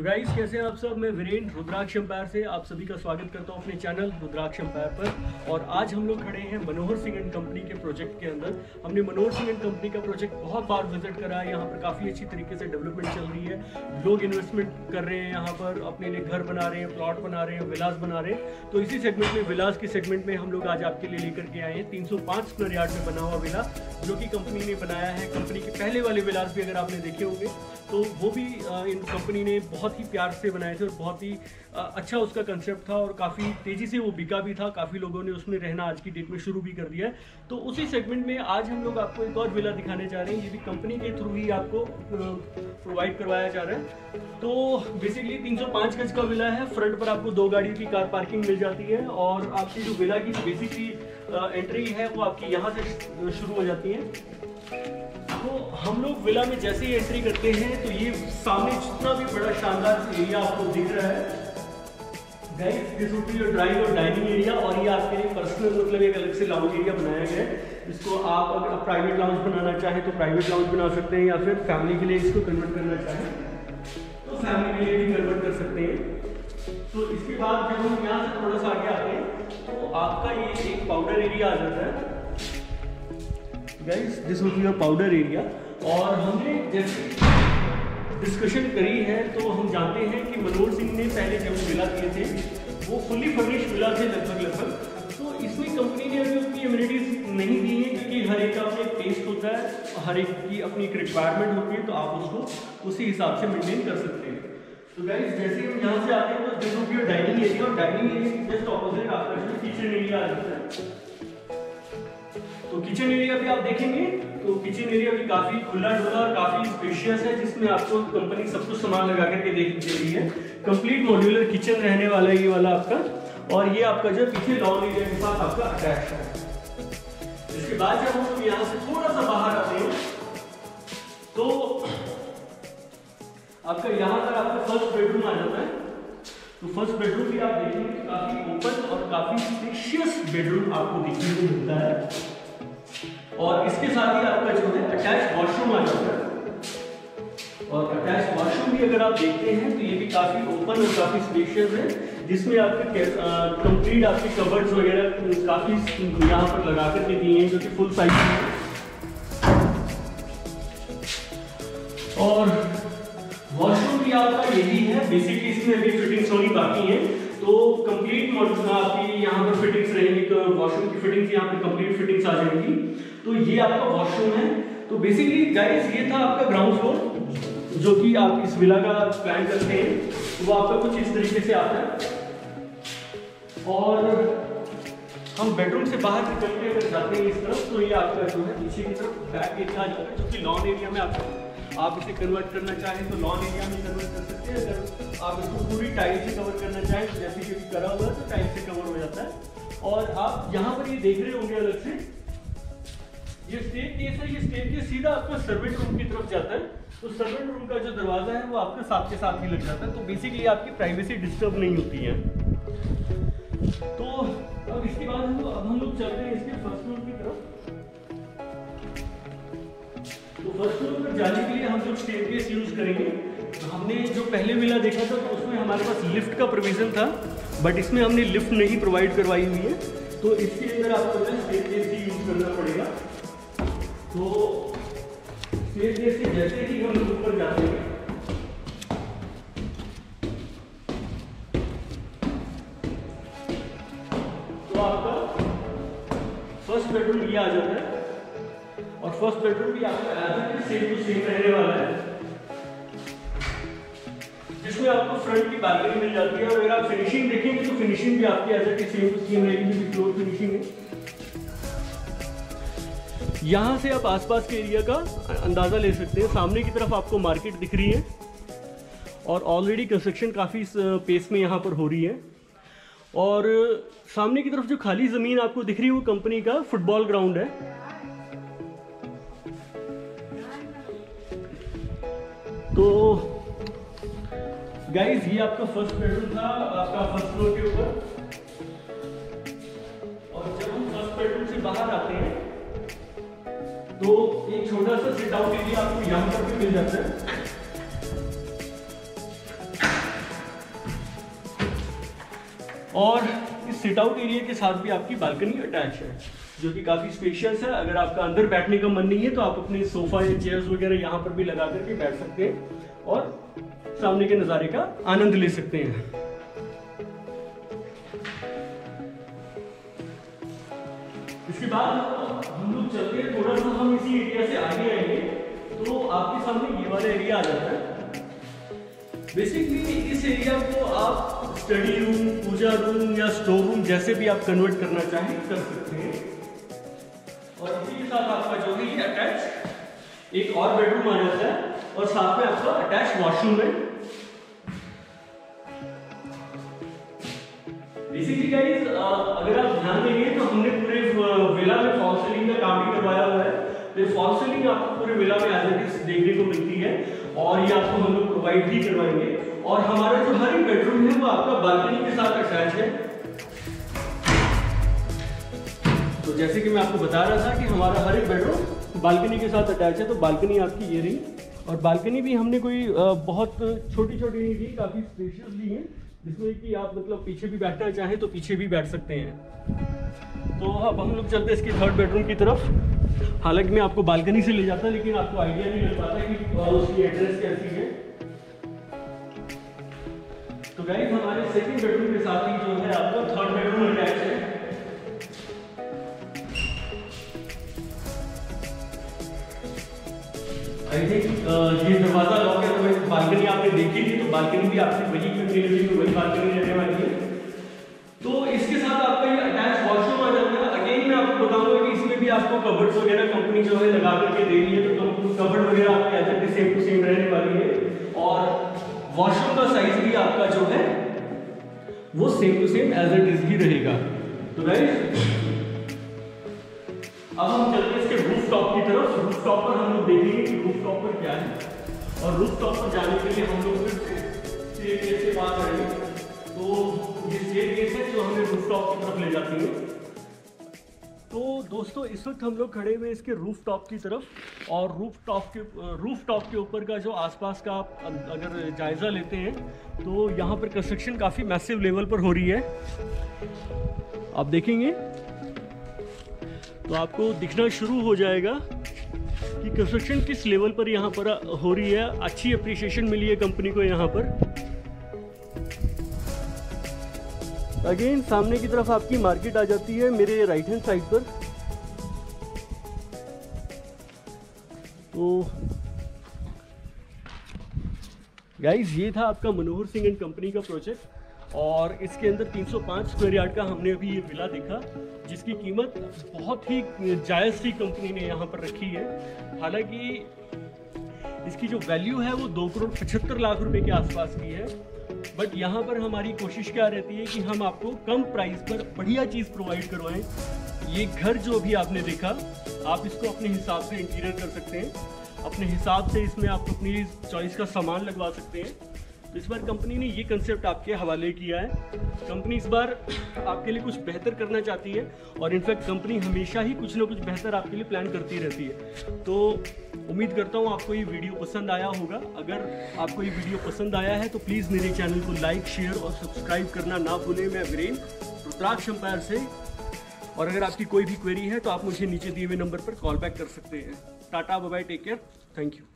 तो गाइस कैसे हैं आप सब। मैं वीरेंद्र रुद्राक्ष एम्पायर से आप सभी का स्वागत करता हूं अपने चैनल रुद्राक्ष एम्पायर पर। और आज हम लोग खड़े हैं मनोहर सिंह एंड कंपनी के प्रोजेक्ट के अंदर। हमने मनोहर सिंह एंड कंपनी का प्रोजेक्ट बहुत बार विजिट करा है। यहाँ पर काफ़ी अच्छी तरीके से डेवलपमेंट चल रही है, लोग इन्वेस्टमेंट कर रहे हैं, यहाँ पर अपने लिए घर बना रहे हैं, प्लॉट बना रहे हैं, विलास बना रहे हैं। तो इसी सेगमेंट में विलास के सेगमेंट में हम लोग आज आपके लिए लेकर के आए हैं 305 स्क्वायर यार्ड में बना हुआ विला, जो कि कंपनी ने बनाया है। कंपनी के पहले वाले विलास भी अगर आपने देखे होंगे तो वो भी इन कंपनी ने बहुत ही प्यार से बनाए थे और बहुत ही अच्छा उसका कंसेप्ट था और काफ़ी तेज़ी से वो बिका भी था। काफ़ी लोगों ने उसमें रहना आज की डेट में शुरू भी कर दिया है। तो उसी सेगमेंट में आज हम लोग आपको एक और विला दिखाने जा रहे हैं। ये भी कंपनी के थ्रू ही आपको प्रोवाइड करवाया जा रहा है। तो बेसिकली 305 गज का विला है। फ्रंट पर आपको 2 गाड़ियों की कार पार्किंग मिल जाती है और आपकी जो विला की बेसिकली एंट्री है वो आपकी यहाँ से शुरू हो जाती है। तो हम लोग विला में जैसे ही एंट्री करते हैं तो ये सामने जितना भी बड़ा शानदार एरिया आपको दिख रहा है guys, this would be your drive और डाइनिंग एरिया। और ये आपके लिए पर्सनल मतलब एक अलग से लाउंज एरिया बनाया गया है। इसको आप अगर प्राइवेट लाउंज बनाना चाहें तो प्राइवेट लाउंज बना सकते हैं, या फिर फैमिली के लिए इसको कन्वर्ट करना चाहें तो फैमिली के लिए भी कन्वर्ट कर सकते हैं। तो इसके बाद जब हम यहाँ से थोड़ा सा आगे आते हैं तो आपका ये एक पाउडर एरिया आ जाता है guys, this would be your powder area. और हमने जैसे डिस्कशन करी है तो हम जानते हैं कि मनोहर सिंह ने पहले जब विला दिए थे वो फुली फर्निश्ड विला थे लगभग। तो इसमें कंपनी ने अभी उतनी एमिनिटीज नहीं दी है, क्योंकि हर एक का अपना एक टेस्ट होता है, हर एक की अपनी एक रिक्वायरमेंट होती है, तो आप उसको उसी हिसाब से मेंटेन कर सकते हैं। तो गाइस जैसे हम यहाँ से आते हैं तो this would be your dining area. और डाइनिंग एरिया के जस्ट ऑपोजिट आपका जो किचन एरिया आ जाता है। तो किचन एरिया भी आप देखेंगे तो किचन एरिया भी काफी खुला डुला और काफी स्पेशियस है, जिसमें आपको कंपनी सब कुछ सामान लगा करके दे रही है। कंप्लीट मॉड्यूलर किचन रहने वाला है ये वाला आपका। और ये आपका जो पीछे लॉन एरिया के साथ आपका अटैच है। इसके बाद जब हम यहाँ से थोड़ा सा बाहर आते हैं तो आपका यहाँ पर आपका फर्स्ट बेडरूम आ जाता है। तो फर्स्ट बेडरूम भी आप देखेंगे काफी ओपन और काफी स्पेशियस बेडरूम आपको देखने को मिलता है। और इसके साथ ही आपका जो है अटैच वॉशरूम आ जाता है। और अटैच वॉशरूम भी अगर आप देखते हैं तो ये भी काफी ओपन और काफी स्पेशियस है, जिसमें आपके कंप्लीट आपके कबर्ड्स वगैरह काफी यहाँ पर लगा करके दिए हैं, जो कि फुल साइज है। और वॉशरूम भी आपका यही है। बेसिकली इसमें अभी फिटिंग्स होनी बाकी है, तो कंप्लीट आपकी यहाँ पर फिटिंग्स रहेंगी। तो वॉशरूम की फिटिंग्स यहाँ पर कंप्लीट फिटिंग्स आ जाएंगी। तो ये आपका वॉशरूम है। तो बेसिकली गाइस ये था आपका ग्राउंड फ्लोर, जो कि आप इस विला का प्लान करते हैं वो आपका कुछ इस तरीके से आता है। और हम बेडरूम से बाहर निकल के अगर जाते हैं इस तरफ तो ये आपका जो है पीछे की तरफ बैक एरिया आ जाता है, जो कि लॉन एरिया में आप इसे कन्वर्ट करना चाहें तो लॉन एरिया में कन्वर्ट कर सकते हैं। अगर आप इसको पूरी टाइल से कवर करना चाहें तो जैसे कि करा हुआ है तो टाइल से कवर हो जाता है। और आप यहाँ पर ये देख रहे होंगे अलग से ये स्टेट केस है। ये स्टेट केस सीधा आपका सर्वेंट रूम की तरफ जाता है। तो सर्वेंट रूम का जो दरवाजा है वो आपके साथ के साथ ही लग जाता है। तो बेसिकली आपकी प्राइवेसी डिस्टर्ब नहीं होती है। तो अब इसके बाद हम लोग चलते हैं इसके फर्स्ट फ्लोर की तरफ। तो फर्स्ट फ्लोर पर जाने के लिए हम लोग स्टेयरकेस यूज करेंगे। हमने जो पहले विला देखा था तो उसमें हमारे पास लिफ्ट का प्रोविजन था, बट इसमें हमने लिफ्ट नहीं प्रोवाइड करवाई हुई है। तो इसके अंदर आपको स्टेयरकेस ही यूज करना पड़ेगा। तो स्टेयरकेस से जैसे ही हम ऊपर जाते हैं तो आपका फर्स्ट बेडरूम ये आ जाता है। और फर्स्ट बेडरूम भी आपका सेम टू सेम रहने वाला है, जिसमें आपको फ्रंट की बालकनी मिल जाती है। और अगर आप फिनिशिंग देखेंगे तो फिनिशिंग भी आपकी as it is same to same रहेगी, फ्लोर फिनिशिंग है। यहाँ से आप आसपास के एरिया का अंदाजा ले सकते हैं। सामने की तरफ आपको मार्केट दिख रही है और ऑलरेडी कंस्ट्रक्शन काफ़ी पेस में यहाँ पर हो रही है। और सामने की तरफ जो खाली ज़मीन आपको दिख रही है वो कंपनी का फुटबॉल ग्राउंड है। तो गाइस ये आपका फर्स्ट बेडरूम था आपका फर्स्ट फ्लोर के ऊपर। और जब हम फर्स्ट बेडरूम से बाहर आते हैं तो एक छोटा सा सिट आउट एरिया आपको यहाँ पर भी मिल जाता है। और इस सिट आउट एरिया के साथ भी आपकी बालकनी अटैच है, जो कि काफ़ी स्पेशियस है। अगर आपका अंदर बैठने का मन नहीं है तो आप अपने सोफा या चेयर्स वगैरह यहाँ पर भी लगा करके बैठ सकते हैं और सामने के नज़ारे का आनंद ले सकते हैं। इसके बाद हम लोग चलते हैं, थोड़ा सा हम इसी एरिया से आगे आएंगे तो आपके सामने ये वाला एरिया आ जाता है। बेसिकली इस एरिया को आप स्टडी रूम, पूजा रूम या स्टोर रूम जैसे भी आप कन्वर्ट करना चाहें कर सकते हैं। और इसी के साथ आपका जो है ये अटैच एक और बेडरूम आ जाता है और साथ में आपका अटैच वॉशरूम है। बेसिकली गाइस अगर आप ध्यान देंगे तो हमने पूरे विला में फॉल सीलिंग का काम भी करवाया हुआ है। तो फॉल सीलिंग आपको पूरे विला में एज इट इज देखने को मिलती है और ये आपको हम लोग प्रोवाइड भी करवाएंगे। और हमारा जो हर एक बेडरूम है वो आपका बालकनी के साथ अटैच है। तो जैसे कि मैं आपको बता रहा था कि हमारा हर एक बेडरूम बालकनी के साथ अटैच है। तो बालकनी आपकी ये रही, और बालकनी भी हमने कोई बहुत छोटी छोटी नहीं दी, काफ़ी स्पेशियस ली है, जिसमें कि आप मतलब पीछे भी बैठना चाहें तो पीछे भी बैठ सकते हैं। तो अब हम लोग चलते हैं इसके थर्ड बेडरूम की तरफ। हालांकि मैं आपको बालकनी से ले जाता लेकिन आपको आइडिया नहीं लग पाता कि उसकी एड्रेस कैसी है। तो गाइस हमारे सेकंड बेडरूम के साथ ही जो है आपका थर्ड बेडरूम अटैच है। आई थिंक ये दरवाजा लॉक है, तो बालकनी आपने देखी थी, तो बालकनी भी आपकी वही वही बालकनी रहने वाली है। तो इसके साथ आपका ये अटैच वॉशरूम आ जाता है। अगेन मैं आपको बताऊंगा कि इसमें भी आपको कबर्ड्स वगैरह कंपनी जो है लगा करके दे रही है, तो कबर्ड वगैरह आपके as it same to same रहने वाली है। और वॉशरूम का साइज भी आपका जो है वो same to same as it is ही रहेगा। तो गाइस अब हम चलते हैं इसके रूफ टॉप की तरफ। रूफ टॉप पर हम लोग देखेंगे कि रूफ टॉप पर क्या है, और रूफ टॉप पर जाने के लिए हम लोग स्टेयरकेस के पास आएंगे। तो ये स्टेयरकेस है जो हमें रूफ टॉप की तरफ ले जाती है। तो दोस्तों इस वक्त हम लोग खड़े हुए इसके रूफ टॉप की तरफ, और रूफ टॉप के ऊपर का जो आसपास का आप अगर जायज़ा लेते हैं तो यहाँ पर कंस्ट्रक्शन काफ़ी मैसिव लेवल पर हो रही है। आप देखेंगे तो आपको दिखना शुरू हो जाएगा कि कंस्ट्रक्शन किस लेवल पर यहाँ पर हो रही है। अच्छी अप्रिसिएशन मिली है कंपनी को यहाँ पर। अगेन सामने की तरफ आपकी मार्केट आ जाती है मेरे राइट हैंड साइड पर। तो गाइस ये था आपका मनोहर सिंह एंड कंपनी का प्रोजेक्ट, और इसके अंदर 305 स्क्वायर यार्ड का हमने अभी ये विला देखा, जिसकी कीमत बहुत ही जायज़ सी कंपनी ने यहाँ पर रखी है। हालांकि इसकी जो वैल्यू है वो 2,75,00,000 रुपए के आसपास की है, बट यहाँ पर हमारी कोशिश क्या रहती है कि हम आपको कम प्राइस पर बढ़िया चीज़ प्रोवाइड करवाएं। ये घर जो भी आपने देखा, आप इसको अपने हिसाब से इंटीरियर कर सकते हैं, अपने हिसाब से इसमें आप अपनी चॉइस का सामान लगवा सकते हैं। तो इस बार कंपनी ने ये कंसेप्ट आपके हवाले किया है। कंपनी इस बार आपके लिए कुछ बेहतर करना चाहती है, और इनफैक्ट कंपनी हमेशा ही कुछ ना कुछ बेहतर आपके लिए प्लान करती रहती है। तो उम्मीद करता हूँ आपको ये वीडियो पसंद आया होगा। अगर आपको ये वीडियो पसंद आया है तो प्लीज़ मेरे चैनल को लाइक, शेयर और सब्सक्राइब करना ना भूलें। मैं वीरेन रुद्राक्ष एम्पायर से, और अगर आपकी कोई भी क्वेरी है तो आप मुझे नीचे दिए हुए नंबर पर कॉल बैक कर सकते हैं। Tata, bye bye, take care, thank you.